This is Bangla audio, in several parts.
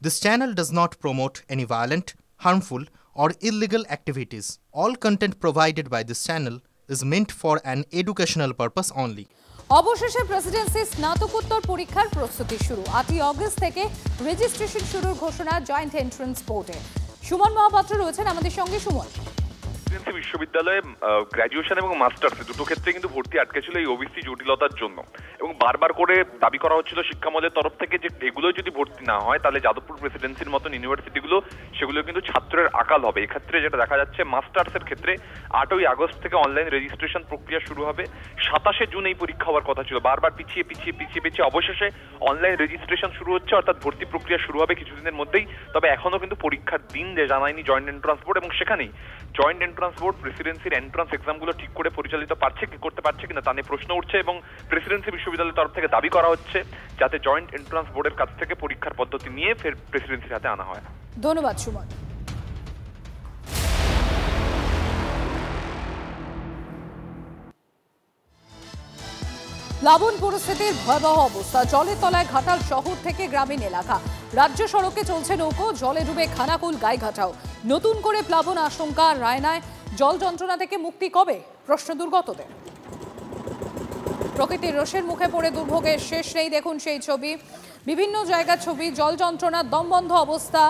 This channel does not promote any violent, harmful, or illegal activities. All content provided by this channel is meant for an educational purpose only. অবশেষে প্রেসিডেন্সি স্নাতকোত্তর পরীক্ষার প্রস্তুতি শুরু। 8 আগস্ট থেকে রেজিস্ট্রেশন শুরুর ঘোষণা জয়েন্ট এন্ট্রান্স বোর্ডে। সুমন মহাপাত্র রয়েছেন আমাদের সঙ্গে। সুমন, প্রেসিডেন্সি বিশ্ববিদ্যালয়ে গ্র্যাজুয়েশন এবং মাস্টার্স দুটো ক্ষেত্রে কিন্তু ভর্তি আটকে ছিল এই ওবিসি জটিলতার জন্য, এবং বারবার করে দাবি করা হচ্ছিল শিক্ষামহলের তরফ থেকে যে এগুলো যদি ভর্তি না হয় তাহলে যাদবপুর প্রেসিডেন্সির মতন ইউনিভার্সিটিগুলো সেগুলো কিন্তু ছাত্রের আকাল হবে। এক্ষেত্রে যেটা দেখা যাচ্ছে মাস্টার্সের ক্ষেত্রে 8ই আগস্ট থেকে অনলাইন রেজিস্ট্রেশন প্রক্রিয়া শুরু হবে। 27শে জুন এই পরীক্ষা হওয়ার কথা ছিল, বারবার পিছিয়ে অবশেষে অনলাইন রেজিস্ট্রেশন শুরু হচ্ছে, অর্থাৎ ভর্তি প্রক্রিয়া শুরু হবে কিছুদিনের মধ্যেই। তবে এখনো কিন্তু পরীক্ষার দিন যে জানায়নি জয়েন্ট এন্ট্রান্স বোর্ড, এবং সেখানেই জয়েন্ট এন্ট্রান্স বোর্ড প্রেসিডেন্সির এন্ট্রান্স এক্সামগুলো ঠিক করে পরিচালিত করতে পারছে কিনা তা নিয়ে প্রশ্ন উঠছে, এবং প্রেসিডেন্সি বিশ্ববিদ্যালয়ের তরফ থেকে দাবি করা হচ্ছে যাতে জয়েন্ট এন্ট্রান্স বোর্ডের কাছ থেকে পরীক্ষার পদ্ধতি নিয়ে ফের প্রেসিডেন্সির হাতে আনা হয়। ধন্যবাদ সুমন। প্লাবন পরিস্থিতির ভয়াবহ অবস্থা, জলের তলায় ঘাটাল শহর থেকে গ্রামীণ এলাকা। রাজ্য সড়কে চলছে নৌকো, জলে ডুবে খানাকুল গাইঘাটাও। নতুন করে প্লাবন আশঙ্কা রায়নায়। জল যন্ত্রণা থেকে মুক্তি কবে, প্রশ্ন দুর্গতদের। প্রকৃতির রোষের মুখে পড়ে দুর্ভোগের শেষ নেই, দেখুন সেই ছবি। বিভিন্ন জায়গার ছবি, জল যন্ত্রণার দমবন্ধ অবস্থা।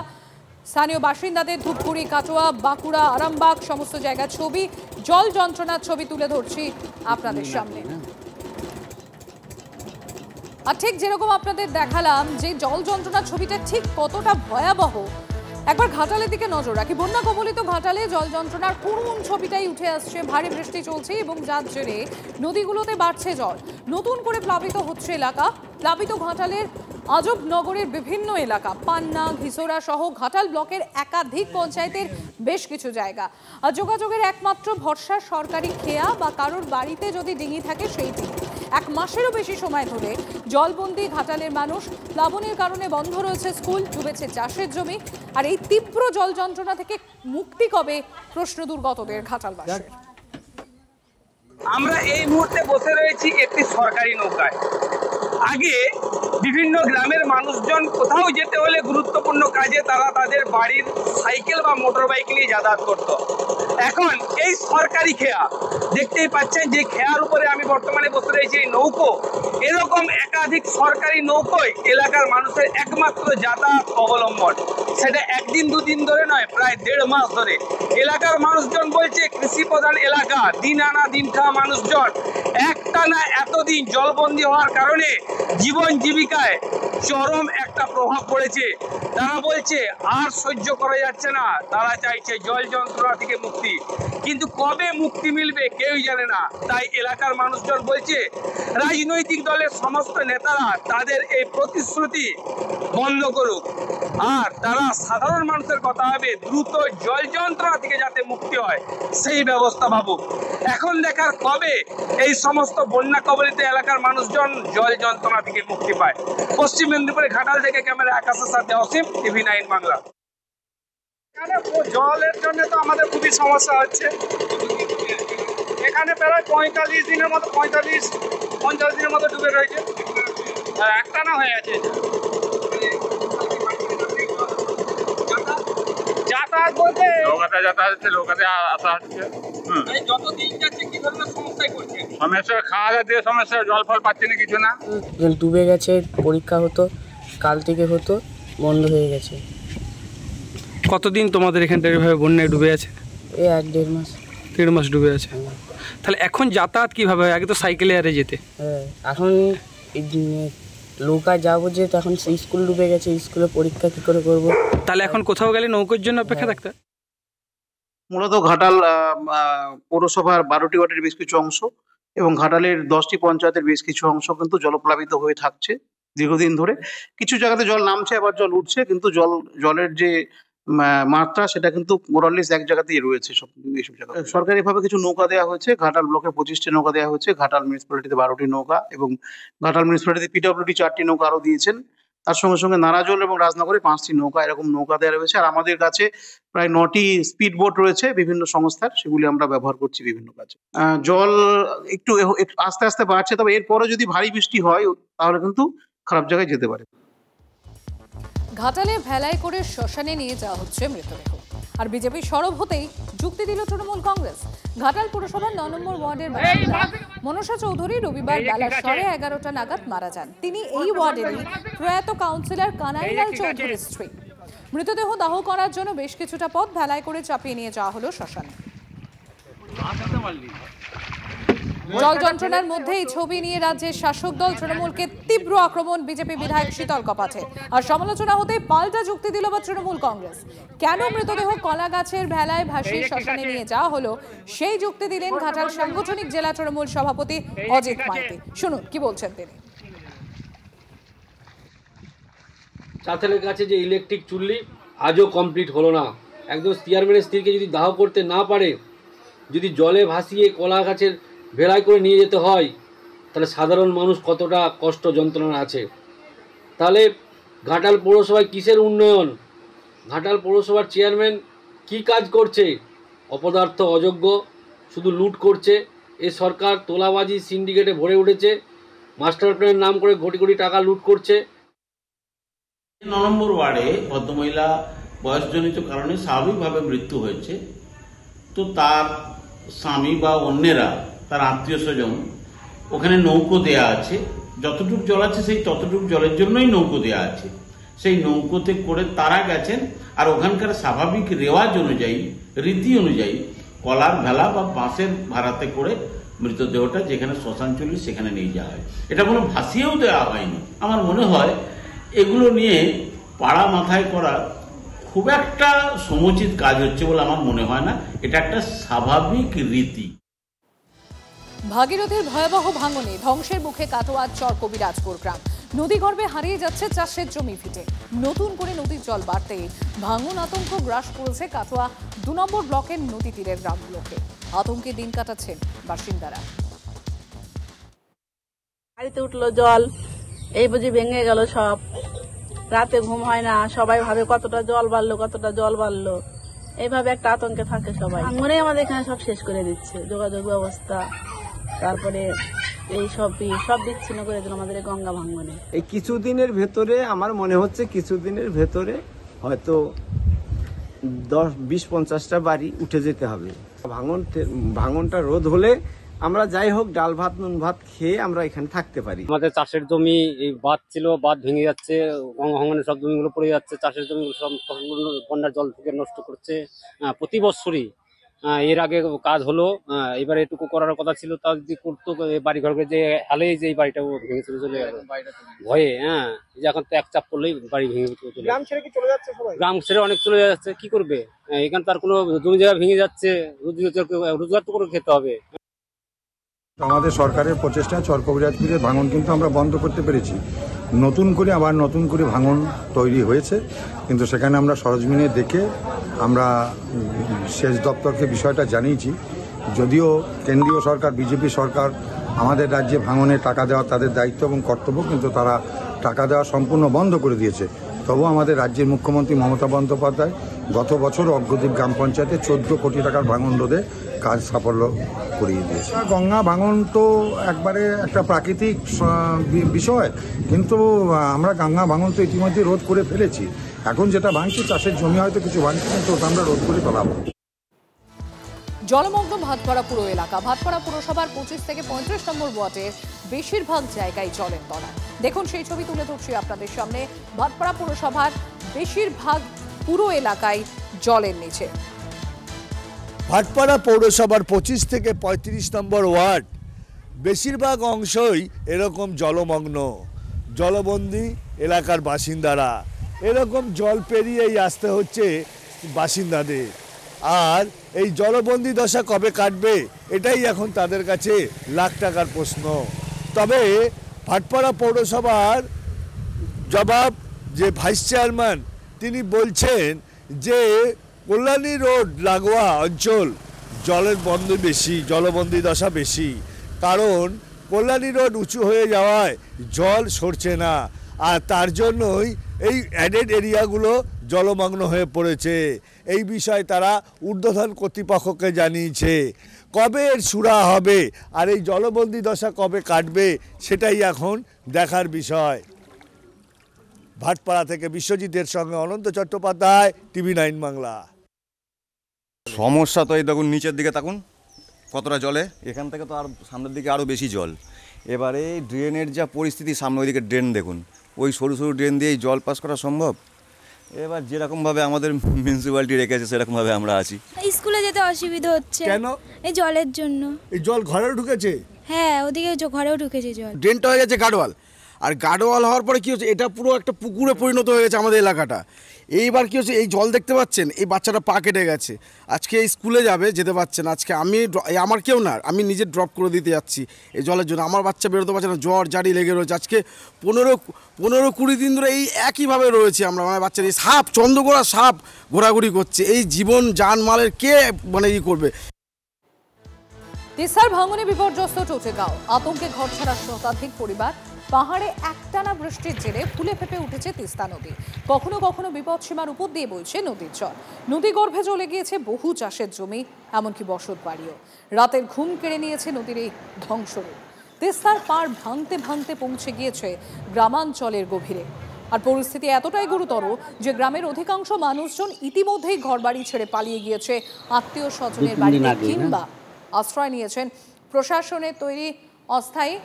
স্থানীয় বাসিন্দাদের ধূপগুড়ি, কাটোয়া, বাঁকুড়া, আরামবাগ সমস্ত জায়গার ছবি, জল যন্ত্রণার ছবি তুলে ধরছি আপনাদের সামনে। আর ঠিক যেরকম আপনাদের দেখালাম যে জল যন্ত্রণার ছবিটা ঠিক কতটা ভয়াবহ, একবার ঘাটালের দিকে নজর রাখি। বন্যা কবলিত ঘাটালে জল যন্ত্রণার করুণ ছবিটাই উঠে আসছে। ভারী বৃষ্টি চলছে এবং যার জেরে নদীগুলোতে বাড়ছে জল। নতুন করে প্লাবিত হচ্ছে এলাকা। প্লাবিত ঘাটালের আজব নগরের বিভিন্ন এলাকা, পান্না, ঘিসোরা সহ ঘাটাল ব্লকের একাধিক পঞ্চায়েতের বেশ কিছু জায়গা। আর যোগাযোগের একমাত্র ভরসা সরকারি খেয়া বা কারোর বাড়িতে যদি ডিঙি থাকে সেইটি। 1 মাসেরও বেশি সময় ধরে জলবন্দি ঘাটালের মানুষ। প্লাবনের কারণে বন্ধ রয়েছে স্কুল, ডুবেছে চাষের জমি। আর এই তীব্র জল যন্ত্রণা থেকে মুক্তি কবে, প্রশ্ন দুর্গতদের ঘাটালবাসীর। আমরা এই মুহূর্তে বসে রয়েছি একটি সরকারি নৌকায়। আগে বিভিন্ন গ্রামের মানুষজন কোথাও যেতে হলে গুরুত্বপূর্ণ কাজে তারা তাদের বাড়ির সাইকেল বা মোটর বাইক নিয়ে যাতায়াত করত। এখন এই সরকারি খেয়া, দেখতেই পাচ্ছেন যে খেয়ার উপরে আমি বর্তমানে বসে রয়েছি, এই নৌকো, এরকম একাধিক সরকারি নৌকোয় এলাকার মানুষের একমাত্র যাতায়াত অবলম্বন। সেটা একদিন দুদিন ধরে নয়, প্রায় 1.5 মাস ধরে। এলাকার মানুষজন বলছে কৃষি প্রধান এলাকা, দিন আনা দিন খাওয়া মানুষজন একটানা এতদিন জলবন্দী হওয়ার কারণে জীবন জীবিকায় চরম একটা প্রভাব পড়েছে। তারা বলছে আর সহ্য করা যাচ্ছে না, তারা চাইছে জল যন্ত্রণা থেকে মুক্তি। কিন্তু কবে মুক্তি মিলবে কেউই জানে না। তাই এলাকার মানুষজন বলছে রাজনৈতিক দলের সমস্ত নেতারা তাদের এই প্রতিশ্রুতি বন্ধ করুক, আর তারা সাধারণ মানুষের কথা ভাবে দ্রুত জল যন্ত্রণা থেকে যাতে মুক্তি হয় সেই ব্যবস্থা ভাবুক। এখন দেখার কবে এই সমস্ত বন্যা কবলিত এলাকার মানুষজন জল যন্ত্রণা থেকে মুক্তি পায়। পশ্চিম মেদিনীপুরে ঘাটাল থেকে ক্যামেরা আকাশের সাথে অসীম, TV9 বাংলা। এখানে জলের জন্য তো আমাদের খুবই সমস্যা হচ্ছে। এখানে প্রায় 45 দিনের মতো 50 দিনের মতো ডুবে রয়েছে, একটানা হয়ে আছে। যাতায়াত বলতে নৌকাতে আসা হচ্ছে। যত দিন যাচ্ছে কি ধরনের সমস্যায় পড়ছে? সমস্যা খাওয়া দাওয়া দিয়ে সমস্যা, জল ফল পাচ্ছি না, কিছু না। ডুবে গেছে, পরীক্ষা হতো কাল থেকে হতো, বন্ধ হয়ে গেছে। কতদিন তোমাদের এখানটা এভাবে বন্যায় ডুবে আছে? এই 1-1.5 মাস। 1.5 মাস ডুবে আছে। তাহলে এখন যাতায়াত কিভাবে? আগে তো সাইকেলে আরে যেতে। হ্যাঁ, এখন নৌকায় যাবো যে, তখন স্কুল ডুবে গেছে, স্কুলে পরীক্ষা কি করে করব? তাহলে এখন কোথাও গেলে নৌকোর জন্য অপেক্ষা থাকতে। মূলত ঘাটাল পৌরসভার 12টি ওয়ার্ডের বেশ কিছু অংশ এবং ঘাটালের 10টি পঞ্চায়েতের বেশ কিছু অংশ কিন্তু জলপ্লাবিত হয়ে থাকছে দীর্ঘদিন ধরে। কিছু জায়গাতে জল নামছে, আবার জল উঠছে, কিন্তু জলের যে মাত্রা সেটা কিন্তু মোরাললেস এক জায়গাতেই রয়েছে এইসব জায়গা। সরকারিভাবে কিছু নৌকা দেওয়া হয়েছে। ঘাটাল ব্লকে 25টি নৌকা দেওয়া হয়েছে, ঘাটাল মিউনিসিপ্যালিটিতে 12টি নৌকা, এবং ঘাটাল মিউনিসিপ্যালিটিতে PWD 4টি নৌকা আরও দিয়েছেন। তার সঙ্গে সঙ্গে নারাজল এবং রাজনগরে 5টি নৌকা, এরকম নৌকা দেওয়া রয়েছে। আর আমাদের কাছে প্রায় 9টি স্পিড বোট রয়েছে বিভিন্ন সংস্থার, সেগুলি আমরা ব্যবহার করছি বিভিন্ন কাজে। জল একটু আস্তে আস্তে বাড়ছে, তবে এরপরে যদি ভারী বৃষ্টি হয় তাহলে কিন্তু খারাপ জায়গায় যেতে পারে। ঘাটালে ভেলায় করে শ্মশানে নিয়ে যাওয়া হচ্ছে মৃতদেহ। আর বিজেপি সরব হতেই যুক্তি দিল তৃণমূল কংগ্রেস। ঘাটাল পুরসভার 9 নম্বর ওয়ার্ডের বাসিন্দা মনসা চৌধুরী রবিবার বেলা 11:30 নাগাদ মারা যান। তিনি এই ওয়ার্ডেরই প্রয়াত কাউন্সিলর কানাইলাল চৌধুরীর স্ত্রী। মৃতদেহ দাহ করার জন্য বেশ কিছুটা পথ ভেলায় করে চাপিয়ে নিয়ে যাওয়া হলো শ্মশানে। জল যন্ত্রণার মধ্যেই ছবি নিয়ে রাজ্যের শাসক দল তৃণমূলকে তীব্র আক্রমণ বিজেপি বিধায়ক শীতল কপাটে। আর সমালোচনা হতে পাল্টা যুক্তি দিল বা তৃণমূল কংগ্রেস। কেন মৃতদেহ কলা গাছের ভেলায় ভাসিয়ে শ্মশানে নিয়ে যাওয়া হলো সেই যুক্তি দিলেন ঘাটাল সাংগঠনিক জেলা তৃণমূল সভাপতি অজিত মাইতি। শুনুন কি বলছেন তিনি। চাতালের কাছে যে ইলেকট্রিক চুল্লি আজও কমপ্লিট হলো না। একদম চেয়ারম্যানের স্ত্রীকে যদি দাহ করতে না পারে, যদি জলে ভাসিয়ে কলা গাছের ভেলায় করে নিয়ে যেতে হয়, তাহলে সাধারণ মানুষ কতটা কষ্ট যন্ত্রণা আছে। তাহলে ঘাটাল পৌরসভায় কিসের উন্নয়ন? ঘাটাল পৌরসভার চেয়ারম্যান কি কাজ করছে? অপদার্থ, অযোগ্য, শুধু লুট করছে। এই সরকার তোলাবাজি সিন্ডিকেটে ভরে উঠেছে, মাস্টার প্ল্যানের নাম করে কোটি কোটি টাকা লুট করছে। 9 নম্বর ওয়ার্ডে ভদ্রমহিলা বয়সজনিত কারণে স্বাভাবিকভাবে মৃত্যু হয়েছে। তো তার স্বামী বা অন্যেরা, তার আত্মীয় স্বজন, ওখানে নৌকো দেয়া আছে। যতটুকু জল আছে সেই ততটুকু জলের জন্যই নৌকো দেয়া আছে। সেই নৌকোতে করে তারা গেছেন। আর ওখানকার স্বাভাবিক রেওয়াজ অনুযায়ী, রীতি অনুযায়ী কলার ভেলা বা বাঁশের ভাড়াতে করে মৃতদেহটা যেখানে শ্মশান চুল্লি সেখানে নিয়ে যাওয়া হয়। এটা কোনো ভাসিয়েও দেওয়া হয়নি। আমার মনে হয় এগুলো নিয়ে পাড়া মাথায় করা খুব একটা সমুচিত কাজ হচ্ছে বলে আমার মনে হয় না। এটা একটা স্বাভাবিক রীতি। ভাগীরথীর ভয়াবহ ভাঙনে ধ্বংসের মুখে কাটোয়ার চর কবিরাজপুর গ্রাম। নদীগর্ভে হারিয়ে যাচ্ছে চাষের জমি ভিটে। নতুন করে নদীর জল বাড়তে ভাঙন আতঙ্ক গ্রাস করেছে কাটোয়া 2 নম্বর ব্লকের নদী তীরের গ্রামগুলোকে। আতঙ্কে দিন কাটাচ্ছেন বাসিন্দারা। বাড়িতে উঠলো জল, এই বুঝি ভেঙে গেল সব। রাতে ঘুম হয় না, সবাই ভাবে কতটা জল বাড়লো, কতটা জল বাড়লো। এইভাবে একটা আতঙ্কে থাকে সবাই। মনে আমাদের এখানে সব শেষ করে দিচ্ছে, যোগাযোগ ব্যবস্থা, তারপরে এই সব বিচ্ছিন্ন করে দিল আমাদের গঙ্গা ভাঙনে। এই কিছুদিনের ভেতরে আমার মনে হচ্ছে কিছুদিনের ভেতরে হয়তো 10-20-50টা বাড়ি উঠে যেতে হবে। ভাঙনটা রোধ হলে আমরা যাই হোক ডাল ভাত নুন ভাত খেয়ে আমরা এখানে থাকতে পারি। আমাদের চাষের জমি এই বাঁধ ছিল, বাঁধ ভেঙে যাচ্ছে, গঙ্গা ভাঙনে সব জমিগুলো পড়ে যাচ্ছে। চাষের জমিগুলো সব বন্যার জল থেকে নষ্ট করছে প্রতি বছরই। এর আগে কাজ হলো, এবারে এটুকু করার কথা ছিল, তাও যদি করতো বাড়ি ঘরকে যে হালে যে এই বাড়িটা ভেঙে চলে গেল ভয়ে। যে এখন তো এক চাপ করলেই বাড়ি ভেঙে চলে। গ্রাম ছেড়ে কি চলে যাচ্ছে সবাই? গ্রাম ছেড়ে অনেক চলে যাচ্ছে। কি করবে? এখানে তার কোনো জমি জায়গা ভেঙে যাচ্ছে, রোজগার তো করে খেতে হবে। আমাদের সরকারের প্রচেষ্টায় চর কবিরাজপুরের ভাঙন কিন্তু আমরা বন্ধ করতে পেরেছি। নতুন করে ভাঙন তৈরি হয়েছে, কিন্তু সেখানে আমরা সরজমিনে দেখে আমরা সেচ দপ্তরকে বিষয়টা জানিয়েছি। যদিও কেন্দ্রীয় সরকার, বিজেপি সরকার আমাদের রাজ্যে ভাঙনে টাকা দেওয়া তাদের দায়িত্ব এবং কর্তব্য, কিন্তু তারা টাকা দেওয়া সম্পূর্ণ বন্ধ করে দিয়েছে। তবুও আমাদের রাজ্যের মুখ্যমন্ত্রী মমতা বন্দ্যোপাধ্যায় গত বছর অগ্রদ্বীপ গ্রাম পঞ্চায়েতে 14 কোটি টাকার ভাঙন রোধে কাজ সাফল্য করিয়ে দিয়েছে। গঙ্গা ভাঙন তো একবারে একটা প্রাকৃতিক বিষয়, কিন্তু আমরা গঙ্গা ভাঙন তো ইতিমধ্যে রোধ করে ফেলেছি। এখন যেটা ভাঙছি চাষের জমি হয়তো কিছু ভাঙছি, কিন্তু ওটা আমরা রোধ করে ফেলাবো। জলমগ্ন ভাটপাড়া পুরো এলাকা। ভাটপাড়া পুরসভার 25 থেকে 35 নম্বর ওয়ার্ডের বেশিরভাগ জায়গায় জলের তলায়। দেখুন সেই ছবি তুলে ধরছি আপনাদের সামনে। ভাটপাড়া পুরসভার বেশিরভাগ পুরো এলাকায় জলের নিচে। ভাটপাড়া পৌরসভার 25 থেকে 35 নম্বর ওয়ার্ড বেশিরভাগ অংশই এরকম জলমগ্ন, জলবন্দী এলাকার বাসিন্দারা। এরকম জল পেরিয়েই আসতে হচ্ছে বাসিন্দাদের। আর এই জলবন্দী দশা কবে কাটবে এটাই এখন তাদের কাছে লাখ টাকার প্রশ্ন। তবে ভাটপাড়া পৌরসভার জবাব যে ভাইস চেয়ারম্যান তিনি বলছেন যে কল্যাণী রোড লাগোয়া অঞ্চল জলের বন্দী বেশি, জলবন্দী দশা বেশি, কারণ কল্যাণী রোড উঁচু হয়ে যাওয়ায় জল সরছে না। আর তার জন্যই এই অ্যাডেড এরিয়াগুলো জলমগ্ন হয়ে পড়েছে। এই বিষয়ে তারা ঊর্ধ্বতন কর্তৃপক্ষকে জানিয়েছে। কবে এর সুরা হবে আর এই জলবন্দী দশা কবে কাটবে সেটাই এখন দেখার বিষয়। ভাটপাড়া থেকে বিশ্বজিতের সঙ্গে অনন্ত চট্টোপাধ্যায়, TV9 বাংলা। সমস্যা তো এই দেখুন, নিচের দিকে তাকুন কতটা জলে, এখান থেকে তো আর সামনের দিকে আরও বেশি জল। এবারে ড্রেনের যা পরিস্থিতি, সামনে ওইদিকে ড্রেন দেখুন, ওই সরু সরু ড্রেন দিয়েই জল পাস করা সম্ভব। এবার যেরকমভাবে আমাদের মিউনিসিপ্যালিটি রেখেছে সেরকমভাবে আমরা আছি। স্কুলে যেতে অসুবিধা হচ্ছে। কেন? এই জলের জন্য। এই জল ঘরেও ঢুকেছে? হ্যাঁ, ওদিকে ঘরেও ঢুকেছে জল। ড্রেনটা হয়ে গেছে গাডওয়াল, আর গাডওয়াল হওয়ার পরে কী হচ্ছে, এটা পুরো একটা পুকুরে পরিণত হয়ে গেছে আমাদের এলাকাটা। এইবার কী হচ্ছে, এই জল দেখতে পাচ্ছেন, এই বাচ্চাটা পা কেটে গেছে, আজকে এই স্কুলে যাবে, যেতে পারছে না। আজকে আমি আমার কেউ না, আমি নিজে ড্রপ করে দিতে যাচ্ছি এই জলের জন্য। আমার বাচ্চা বেরোতে পারছে না, জ্বর জারি লেগে রয়েছে। আজকে 15-20 দিন ধরে এই একইভাবে রয়েছে আমরা। আমার বাচ্চার এই সাপ, চন্দ্রগোড়া সাপ ঘোরাঘুরি করছে। এই জীবন জানমালের কে করবে? তিস্তার ভাঙনে বিপর্যস্ত টোটেগাঁও, আতঙ্কে ঘরছাড়া শতাধিক পরিবার। পাহাড়ে একটানা বৃষ্টির জেরে ফুলে ফেপে উঠেছে তিস্তা নদী। কখনো কখনো বিপদসীমার উপর দিয়ে বইছে নদীর জল। নদী গর্ভে চলে গিয়েছে বহু চাষের জমি, এমনকি বসত বাড়িও। রাতের ঘুম কেড়ে নিয়েছে নদীর এই ধ্বংসরূপ। তিস্তার পাড় ভাঙতে ভাঙতে পৌঁছে গিয়েছে গ্রামাঞ্চলের গভীরে। আর পরিস্থিতি এতটাই গুরুতর যে গ্রামের অধিকাংশ মানুষজন ইতিমধ্যেই ঘরবাড়ি ছেড়ে পালিয়ে গিয়েছে আত্মীয় স্বজনের বাড়িতে, কিংবা আশ্রয় নিয়েছেন প্রশাসনের তৈরি অস্থায়ী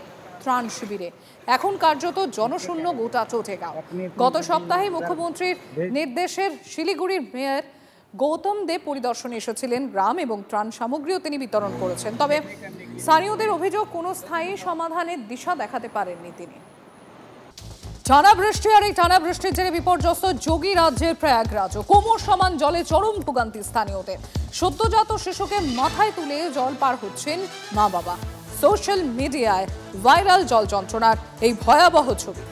ত্রাণ শিবিরে। এখন কার্যত জনশূন্য গোটা টোটেগাঁও। গত সপ্তাহে মুখ্যমন্ত্রীর নির্দেশের শিলিগুড়ির মেয়র গৌতম দেব পরিদর্শনে এসেছিলেন গ্রাম, এবং ত্রাণ সামগ্রীও তিনি বিতরণ করেছেন। তবে স্থানীয়দের অভিযোগ, কোনো স্থায়ী সমাধানের দিশা দেখাতে পারেননি তিনি। টানা বৃষ্টি, আর এই টানা বৃষ্টির জেরে বিপর্যস্ত যোগী রাজ্যের প্রয়াগরাজও। কোমর সমান জলে চরম ভোগান্তি স্থানীয়দের। সদ্যজাত শিশুকে মাথায় তুলে জল পার হচ্ছেন মা বাবা। সোশ্যাল মিডিয়ায় ভাইরাল জল যন্ত্রণার এই ভয়াবহ ছবি।